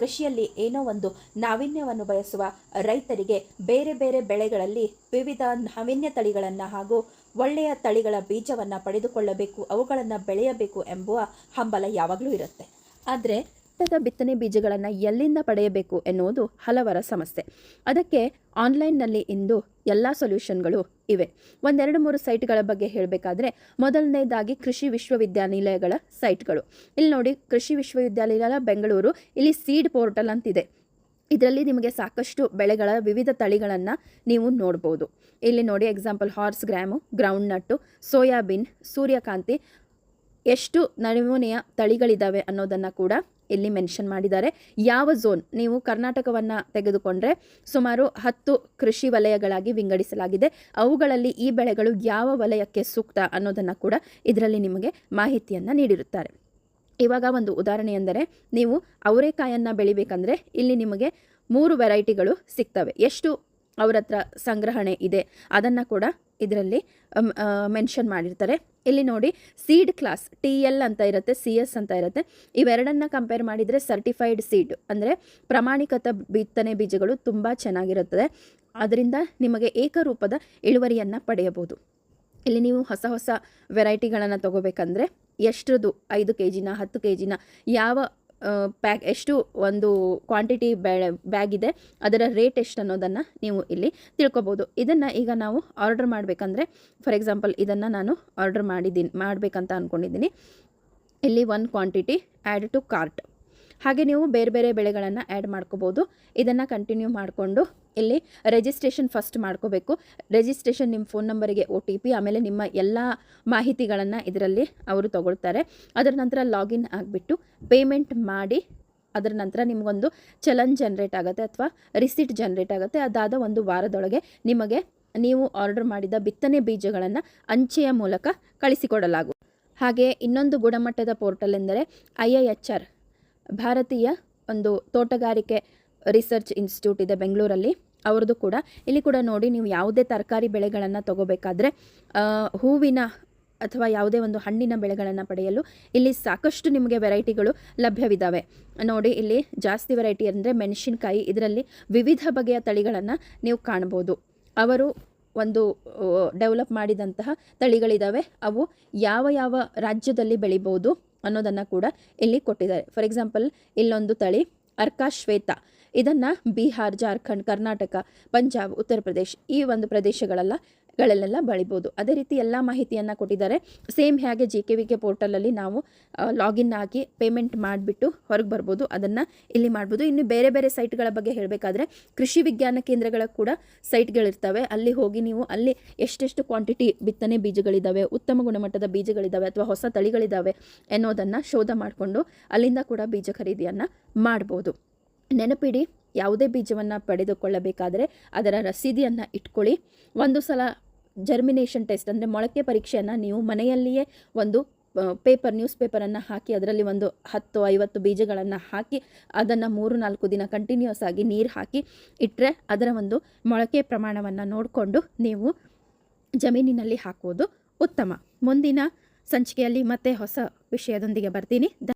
ಕೃಷಿಯಲ್ಲಿ ಏನೋ ಒಂದು ನಾವೀನ್ಯವನ್ನು ಬಯಸುವ ರೈತರಿಗೆ ಬೇರೆ ಬೇರೆ ಬೆಳೆಗಳಲ್ಲಿ ವಿವಿಧ ನಾವೀನ್ಯ ತಳಿಗಳನ್ನು ಹಾಗೂ ಒಳ್ಳೆಯ ತಳಿಗಳ ಬೀಜವನ್ನು ಪಡೆದುಕೊಳ್ಳಬೇಕು, ಅವುಗಳನ್ನು ಬೆಳೆಯಬೇಕು ಎಂಬುವ ಹಂಬಲ ಯಾವಾಗಲೂ ಇರುತ್ತೆ. ಆದರೆ ಬಿತ್ತನೆ ಬೀಜಗಳನ್ನು ಎಲ್ಲಿಂದ ಪಡೆಯಬೇಕು ಎನ್ನುವುದು ಹಲವರ ಸಮಸ್ಯೆ. ಅದಕ್ಕೆ ಆನ್ಲೈನ್ನಲ್ಲಿ ಇಂದು ಎಲ್ಲ ಸೊಲ್ಯೂಷನ್ಗಳು ಇವೆ. ಒಂದೆರಡು ಮೂರು ಸೈಟ್ಗಳ ಬಗ್ಗೆ ಹೇಳಬೇಕಾದ್ರೆ, ಮೊದಲನೇದಾಗಿ ಕೃಷಿ ವಿಶ್ವವಿದ್ಯಾನಿಲಯಗಳ ಸೈಟ್ಗಳು. ಇಲ್ಲಿ ನೋಡಿ, ಕೃಷಿ ವಿಶ್ವವಿದ್ಯಾನಿಲಯ ಬೆಂಗಳೂರು, ಇಲ್ಲಿ ಸೀಡ್ ಪೋರ್ಟಲ್ ಅಂತಿದೆ. ಇದರಲ್ಲಿ ನಿಮಗೆ ಸಾಕಷ್ಟು ಬೆಳೆಗಳ ವಿವಿಧ ತಳಿಗಳನ್ನು ನೀವು ನೋಡ್ಬೋದು. ಇಲ್ಲಿ ನೋಡಿ, example horse gram, ground nut, soybean, ಸೂರ್ಯಕಾಂತಿ, ಎಷ್ಟು ನಮೂನೆಯ ತಳಿಗಳಿದ್ದಾವೆ ಅನ್ನೋದನ್ನು ಕೂಡ ಇಲ್ಲಿ ಮೆನ್ಷನ್ ಮಾಡಿದ್ದಾರೆ. ಯಾವ ಝೋನ್, ನೀವು ಕರ್ನಾಟಕವನ್ನು ತೆಗೆದುಕೊಂಡ್ರೆ ಸುಮಾರು 10 ಕೃಷಿ ವಲಯಗಳಾಗಿ ವಿಂಗಡಿಸಲಾಗಿದೆ. ಅವುಗಳಲ್ಲಿ ಈ ಬೆಳೆಗಳು ಯಾವ ವಲಯಕ್ಕೆ ಸೂಕ್ತ ಅನ್ನೋದನ್ನು ಕೂಡ ಇದರಲ್ಲಿ ನಿಮಗೆ ಮಾಹಿತಿಯನ್ನು ನೀಡಿರುತ್ತಾರೆ. ಇವಾಗ ಒಂದು ಉದಾಹರಣೆ ಎಂದರೆ, ನೀವು ಅವರೆಕಾಯನ್ನು ಬೆಳಿಬೇಕಂದ್ರೆ ಇಲ್ಲಿ ನಿಮಗೆ 3 ವೆರೈಟಿಗಳು ಸಿಗ್ತವೆ. ಎಷ್ಟು ಅವರ ಹತ್ರ ಸಂಗ್ರಹಣೆ ಇದೆ ಅದನ್ನು ಕೂಡ ಇದರಲ್ಲಿ ಮೆನ್ಷನ್ ಮಾಡಿರ್ತಾರೆ. ಇಲ್ಲಿ ನೋಡಿ, ಸೀಡ್ ಕ್ಲಾಸ್ TL ಅಂತ ಇರುತ್ತೆ, CS ಅಂತ ಇರುತ್ತೆ. ಇವೆರಡನ್ನ ಕಂಪೇರ್ ಮಾಡಿದರೆ ಸರ್ಟಿಫೈಡ್ ಸೀಡ್ ಅಂದರೆ ಪ್ರಮಾಣಿಕತ ಬಿತ್ತನೆ ಬೀಜಗಳು ತುಂಬ ಚೆನ್ನಾಗಿರುತ್ತದೆ. ಅದರಿಂದ ನಿಮಗೆ ಏಕರೂಪದ ಇಳುವರಿಯನ್ನು ಪಡೆಯಬಹುದು. ಇಲ್ಲಿ ನೀವು ಹೊಸ ಹೊಸ ವೆರೈಟಿಗಳನ್ನು ತಗೋಬೇಕಂದ್ರೆ ಎಷ್ಟರದ್ದು 5 kg 10 kg ಯಾವ ಎಷ್ಟು ಒಂದು ಕ್ವಾಂಟಿಟಿ ಬ್ಯಾಗ್ ಇದೆ, ಅದರ ರೇಟ್ ಎಷ್ಟು ಅನ್ನೋದನ್ನು ನೀವು ಇಲ್ಲಿ ತಿಳ್ಕೊಬೋದು. ಇದನ್ನು ಈಗ ನಾವು ಆರ್ಡರ್ ಮಾಡಬೇಕಂದ್ರೆ, ಫಾರ್ ಎಕ್ಸಾಂಪಲ್ ಇದನ್ನು ನಾನು ಆರ್ಡರ್ ಮಾಡಬೇಕಂತ ಅಂದ್ಕೊಂಡಿದ್ದೀನಿ. ಇಲ್ಲಿ 1 ಕ್ವಾಂಟಿಟಿ ಆ್ಯಡ್ ಟು ಕಾರ್ಟ್. ಹಾಗೆ ನೀವು ಬೇರೆ ಬೇರೆ ಬೆಳೆಗಳನ್ನು ಆ್ಯಡ್ ಮಾಡ್ಕೋಬೋದು. ಇದನ್ನು ಕಂಟಿನ್ಯೂ ಮಾಡಿಕೊಂಡು ಇಲ್ಲಿ ರಿಜಿಸ್ಟ್ರೇಷನ್ ಫಸ್ಟ್ ಮಾಡ್ಕೋಬೇಕು. ರಿಜಿಸ್ಟ್ರೇಷನ್ ನಿಮ್ಮ ಫೋನ್ ನಂಬರಿಗೆ OTP, ಆಮೇಲೆ ನಿಮ್ಮ ಎಲ್ಲ ಮಾಹಿತಿಗಳನ್ನು ಇದರಲ್ಲಿ ಅವರು ತಗೊಳ್ತಾರೆ. ಅದರ ನಂತರ ಲಾಗಿನ್ ಆಗಿಬಿಟ್ಟು ಪೇಮೆಂಟ್ ಮಾಡಿ, ಅದರ ನಂತರ ನಿಮಗೊಂದು ಚಲನ್ ಜನ್ರೇಟ್ ಆಗುತ್ತೆ ಅಥವಾ ರಿಸಿಟ್ ಜನ್ರೇಟ್ ಆಗುತ್ತೆ. ಅದಾದ 1 ವಾರದೊಳಗೆ ನಿಮಗೆ ನೀವು ಆರ್ಡರ್ ಮಾಡಿದ ಬಿತ್ತನೆ ಬೀಜಗಳನ್ನು ಅಂಚೆಯ ಮೂಲಕ ಕಳಿಸಿಕೊಡಲಾಗುವುದು. ಹಾಗೆ ಇನ್ನೊಂದು ಗುಣಮಟ್ಟದ ಪೋರ್ಟಲ್ ಎಂದರೆ IIHR, ಭಾರತೀಯ ಒಂದು ತೋಟಗಾರಿಕೆ ರಿಸರ್ಚ್ ಇನ್ಸ್ಟಿಟ್ಯೂಟ್ ಇದೆ ಬೆಂಗಳೂರಲ್ಲಿ, ಅವ್ರದ್ದು ಕೂಡ. ಇಲ್ಲಿ ಕೂಡ ನೋಡಿ, ನೀವು ಯಾವುದೇ ತರಕಾರಿ ಬೆಳೆಗಳನ್ನು ತಗೋಬೇಕಾದ್ರೆ, ಹೂವಿನ ಅಥವಾ ಯಾವುದೇ ಒಂದು ಹಣ್ಣಿನ ಬೆಳೆಗಳನ್ನು ಪಡೆಯಲು ಇಲ್ಲಿ ಸಾಕಷ್ಟು ನಿಮಗೆ ವೆರೈಟಿಗಳು ಲಭ್ಯವಿದ್ದಾವೆ. ನೋಡಿ, ಇಲ್ಲಿ ಜಾಸ್ತಿ ವೆರೈಟಿ ಅಂದರೆ ಮೆಣಸಿನಕಾಯಿ, ಇದರಲ್ಲಿ ವಿವಿಧ ಬಗೆಯ ತಳಿಗಳನ್ನು ನೀವು ಕಾಣ್ಬೋದು. ಅವರು ಒಂದು ಡೆವಲಪ್ ಮಾಡಿದಂತಹ ತಳಿಗಳಿದ್ದಾವೆ. ಅವು ಯಾವ ಯಾವ ರಾಜ್ಯದಲ್ಲಿ ಬೆಳಿಬೋದು ಅನ್ನೋದನ್ನು ಕೂಡ ಇಲ್ಲಿ ಕೊಟ್ಟಿದ್ದಾರೆ. ಫಾರ್ ಎಕ್ಸಾಂಪಲ್ ಇಲ್ಲೊಂದು ತಳಿ ಅರ್ಕಾ ಶ್ವೇತ, ಇದನ್ನು ಬಿಹಾರ್, ಜಾರ್ಖಂಡ್, ಕರ್ನಾಟಕ, ಪಂಜಾಬ್, ಉತ್ತರ ಪ್ರದೇಶ್ ಈ ಒಂದು ಪ್ರದೇಶಗಳಲ್ಲೆಲ್ಲ ಬೆಳಿಬೋದು. ಅದೇ ರೀತಿ ಎಲ್ಲ ಮಾಹಿತಿಯನ್ನು ಕೊಟ್ಟಿದ್ದಾರೆ. ಸೇಮ್ ಹೇಗೆ GKVK ಪೋರ್ಟಲಲ್ಲಿ ನಾವು ಲಾಗಿನ್ ಆಗಿ ಪೇಮೆಂಟ್ ಮಾಡಿಬಿಟ್ಟು ಹೊರಗೆ ಬರ್ಬೋದು, ಅದನ್ನು ಇಲ್ಲಿ ಮಾಡ್ಬೋದು. ಇನ್ನು ಬೇರೆ ಬೇರೆ ಸೈಟ್ಗಳ ಬಗ್ಗೆ ಹೇಳಬೇಕಾದ್ರೆ, ಕೃಷಿ ವಿಜ್ಞಾನ ಕೇಂದ್ರಗಳ ಕೂಡ ಸೈಟ್ಗಳಿರ್ತವೆ. ಅಲ್ಲಿ ಹೋಗಿ ನೀವು ಅಲ್ಲಿ ಎಷ್ಟೆಷ್ಟು ಕ್ವಾಂಟಿಟಿ ಬಿತ್ತನೆ ಬೀಜಗಳಿದ್ದಾವೆ, ಉತ್ತಮ ಗುಣಮಟ್ಟದ ಬೀಜಗಳಿದ್ದಾವೆ ಅಥವಾ ಹೊಸ ತಳಿಗಳಿದ್ದಾವೆ ಎನ್ನುವುದನ್ನು ಶೋಧ ಮಾಡಿಕೊಂಡು ಅಲ್ಲಿಂದ ಕೂಡ ಬೀಜ ಖರೀದಿಯನ್ನು ಮಾಡ್ಬೋದು. ನೆನಪಿಡಿ, ಯಾವುದೇ ಬೀಜವನ್ನು ಪಡೆದುಕೊಳ್ಳಬೇಕಾದರೆ ಅದರ ರಸೀದಿಯನ್ನು ಇಟ್ಕೊಳ್ಳಿ. ಒಂದು ಸಲ ಜರ್ಮಿನೇಷನ್ ಟೆಸ್ಟ್ ಅಂದರೆ ಮೊಳಕೆ ಪರೀಕ್ಷೆಯನ್ನು ನೀವು ಮನೆಯಲ್ಲಿಯೇ ಒಂದು ನ್ಯೂಸ್ ಪೇಪರನ್ನು ಹಾಕಿ, ಅದರಲ್ಲಿ ಒಂದು 10-50 ಬೀಜಗಳನ್ನು ಹಾಕಿ, ಅದನ್ನು 3-4 ದಿನ ಕಂಟಿನ್ಯೂಸ್ ಆಗಿ ನೀರು ಹಾಕಿ ಇಟ್ಟರೆ ಅದರ ಒಂದು ಮೊಳಕೆ ಪ್ರಮಾಣವನ್ನು ನೋಡಿಕೊಂಡು ನೀವು ಜಮೀನಿನಲ್ಲಿ ಹಾಕುವುದು ಉತ್ತಮ. ಮುಂದಿನ ಸಂಚಿಕೆಯಲ್ಲಿ ಮತ್ತೆ ಹೊಸ ವಿಷಯದೊಂದಿಗೆ ಬರ್ತೀನಿ.